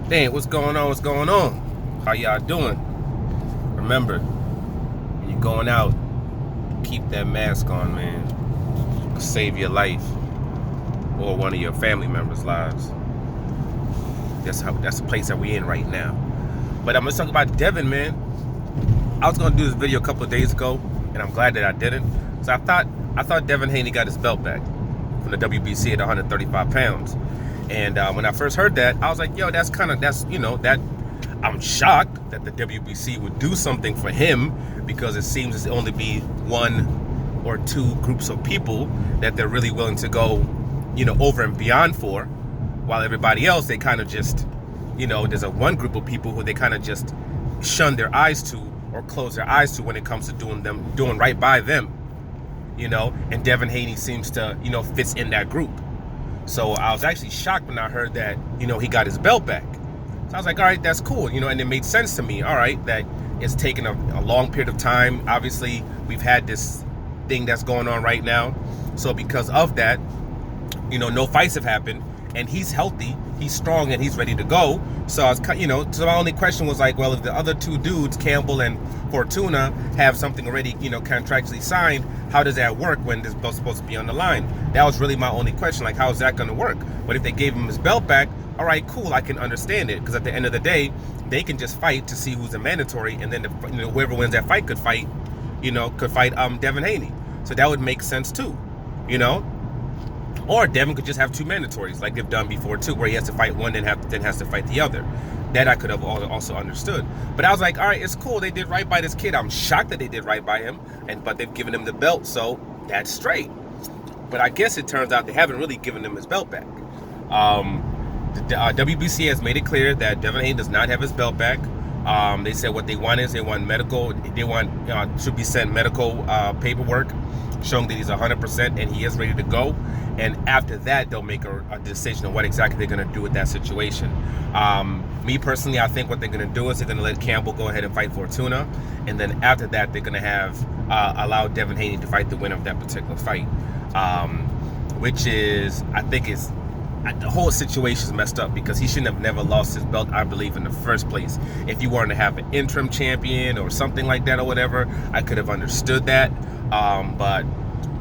Dang, what's going on? What's going on? How y'all doing? Remember, when you're going out, keep that mask on, man. Save your life or one of your family members' lives. That's the place that we're in right now. But I'm gonna talk about Devin, man. I was gonna do this video a couple of days ago, and I'm glad that I didn't. So I thought Devin Haney got his belt back from the WBC at 135 pounds. And when I first heard that, I was like, yo, I'm shocked that the WBC would do something for him, because it seems to only be one or two groups of people that they're really willing to go, over and beyond for, while everybody else, they kind of just, there's a one group of people who they kind of just shun their eyes to or close their eyes to when it comes to doing right by them, and Devin Haney seems to, fits in that group. So I was actually shocked when I heard that, he got his belt back. So I was like, all right, that's cool, and it made sense to me, all right, that it's taken a long period of time. Obviously, we've had this thing that's going on right now. So because of that, no fights have happened, and he's healthy, he's strong, and he's ready to go. So I was, so my only question was like, well, if the other two dudes, Campbell and Fortuna, have something already, contractually signed, how does that work when this belt's supposed to be on the line? That was really my only question, like, how is that going to work? But if they gave him his belt back, all right, cool, I can understand it, because at the end of the day, they can just fight to see who's a mandatory, and then whoever wins that fight could fight, Devin Haney. So that would make sense too, Or Devin could just have two mandatories, like they've done before too, where he has to fight one, then has to fight the other. That I could have also understood. But I was like, all right, it's cool. They did right by this kid. I'm shocked that they did right by him, but they've given him the belt, so that's straight. But I guess it turns out they haven't really given him his belt back. The WBC has made it clear that Devin Haney does not have his belt back. They said what they want is they want should be sent medical paperwork showing that he's 100% and he is ready to go. And after that, they'll make a decision on what exactly they're going to do with that situation. Me personally, I think what they're going to do is they're going to let Campbell go ahead and fight Fortuna, and then after that, they're going to have allow Devin Haney to fight the winner of that particular fight, which is, I think, is the whole situation is messed up, because he shouldn't have never lost his belt, I believe, in the first place. If you wanted to have an interim champion or something like that or whatever, I could have understood that. But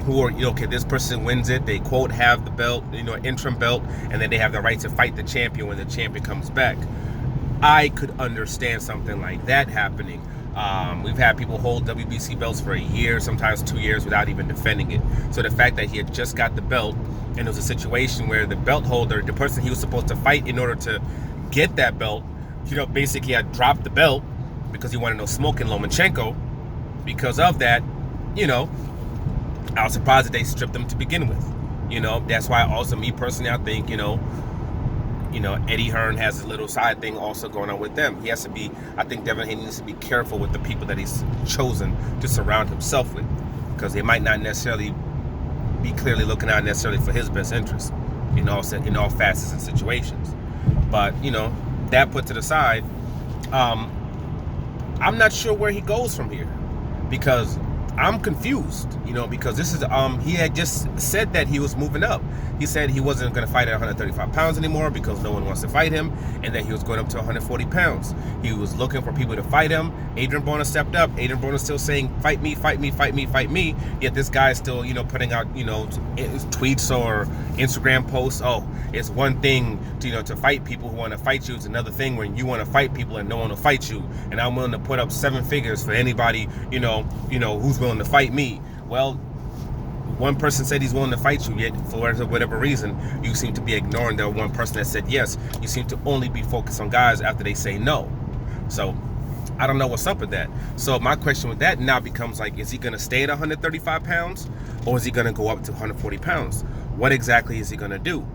okay, this person wins it, they quote have the belt, interim belt, and then they have the right to fight the champion when the champion comes back. I could understand something like that happening. We've had people hold WBC belts for a year, sometimes 2 years, without even defending it. So the fact that he had just got the belt, and it was a situation where the belt holder, the person he was supposed to fight in order to get that belt, basically had dropped the belt because he wanted no smoking Lomachenko. Because of that, I was surprised that they stripped him to begin with. That's why also, me personally, I think, Eddie Hearn has a little side thing also going on with them. He has to be, I think Devin Haney needs to be careful with the people that he's chosen to surround himself with, because they might not necessarily be clearly looking out necessarily for his best interest in all facets and situations. But, that put to the side, I'm not sure where he goes from here, because I'm confused, because this is, he had just said that he was moving up. He said he wasn't going to fight at 135 pounds anymore because no one wants to fight him, and that he was going up to 140 pounds. He was looking for people to fight him. Adrian Broner stepped up. Adrian Broner still saying, fight me, fight me, fight me, fight me. Yet this guy is still, putting out, tweets or Instagram posts. Oh, it's one thing to fight people who want to fight you. It's another thing when you want to fight people and no one will fight you. And I'm willing to put up 7 figures for anybody, who's willing to fight me. Well, one person said he's willing to fight you, yet for whatever reason, you seem to be ignoring the one person that said yes. You seem to only be focused on guys after they say no. So I don't know what's up with that. So my question with that now becomes like, is he going to stay at 135 pounds, or is he going to go up to 140 pounds? What exactly is he going to do?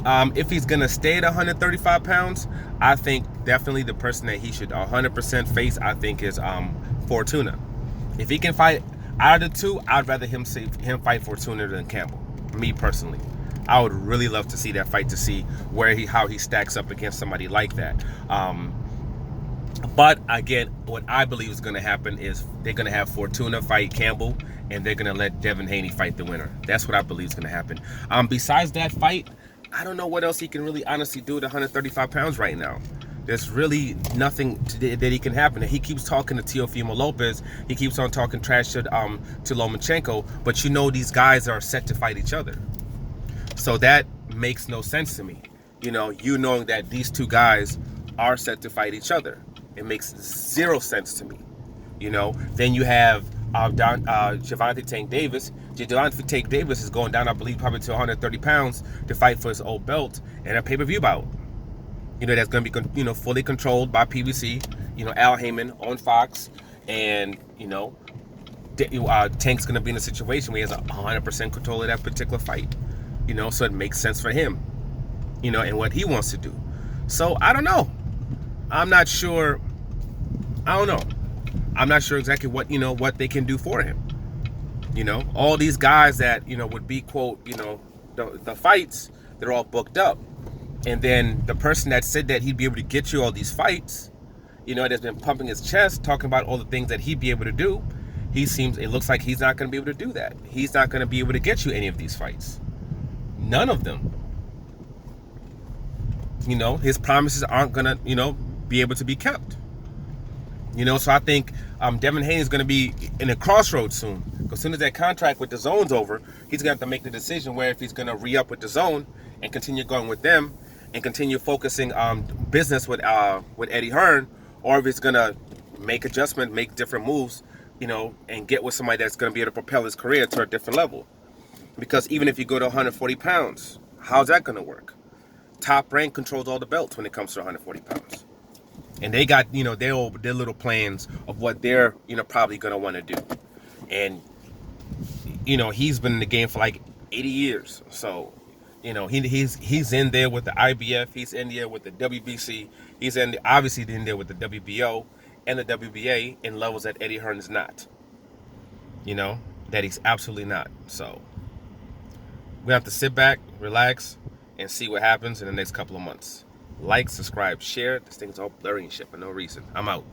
If he's going to stay at 135 pounds, I think definitely the person that he should 100% face, I think, is Fortuna. If he can fight out of the two, I'd rather him fight Fortuna than Campbell. Me personally, I would really love to see that fight, to see how he stacks up against somebody like that. But again, what I believe is going to happen is they're going to have Fortuna fight Campbell, and they're going to let Devin Haney fight the winner. That's what I believe is going to happen. Besides that fight, I don't know what else he can really honestly do at 135 pounds right now. There's really nothing that he can happen. And he keeps talking to Teofimo Lopez. He keeps on talking trash to Lomachenko. But you know these guys are set to fight each other. So that makes no sense to me. You knowing that these two guys are set to fight each other. It makes zero sense to me. Then you have Gervonta Tank Davis. Gervonta Tank Davis is going down, I believe, probably to 130 pounds to fight for his old belt and a pay-per-view bout. That's going to be, fully controlled by PBC. Al Heyman on Fox, and Tank's going to be in a situation where he has 100% control of that particular fight. So it makes sense for him, and what he wants to do. So I don't know. I'm not sure. I don't know. I'm not sure exactly what they can do for him. All these guys that would be quote the fights, they're all booked up. And then the person that said that he'd be able to get you all these fights, that's been pumping his chest, talking about all the things that he'd be able to do, it looks like he's not going to be able to do that. He's not going to be able to get you any of these fights. None of them. His promises aren't going to, be able to be kept. So I think Devin Haney is going to be in a crossroads soon. Because as soon as that contract with the Zone's over, he's going to have to make the decision where if he's going to re-up with the Zone and continue going with them, and continue focusing on business with Eddie Hearn, or if he's gonna make adjustment, make different moves, and get with somebody that's gonna be able to propel his career to a different level. Because even if you go to 140 pounds, how's that gonna work? Top Rank controls all the belts when it comes to 140 pounds, and they got their little plans of what they're probably gonna want to do, and he's been in the game for like 80 years, so. He's in there with the IBF. He's in there with the WBC. He's obviously in there with the WBO and the WBA in levels that Eddie Hearn is not. That he's absolutely not. So we have to sit back, relax, and see what happens in the next couple of months. Like, subscribe, share. This thing's all blurry and shit for no reason. I'm out.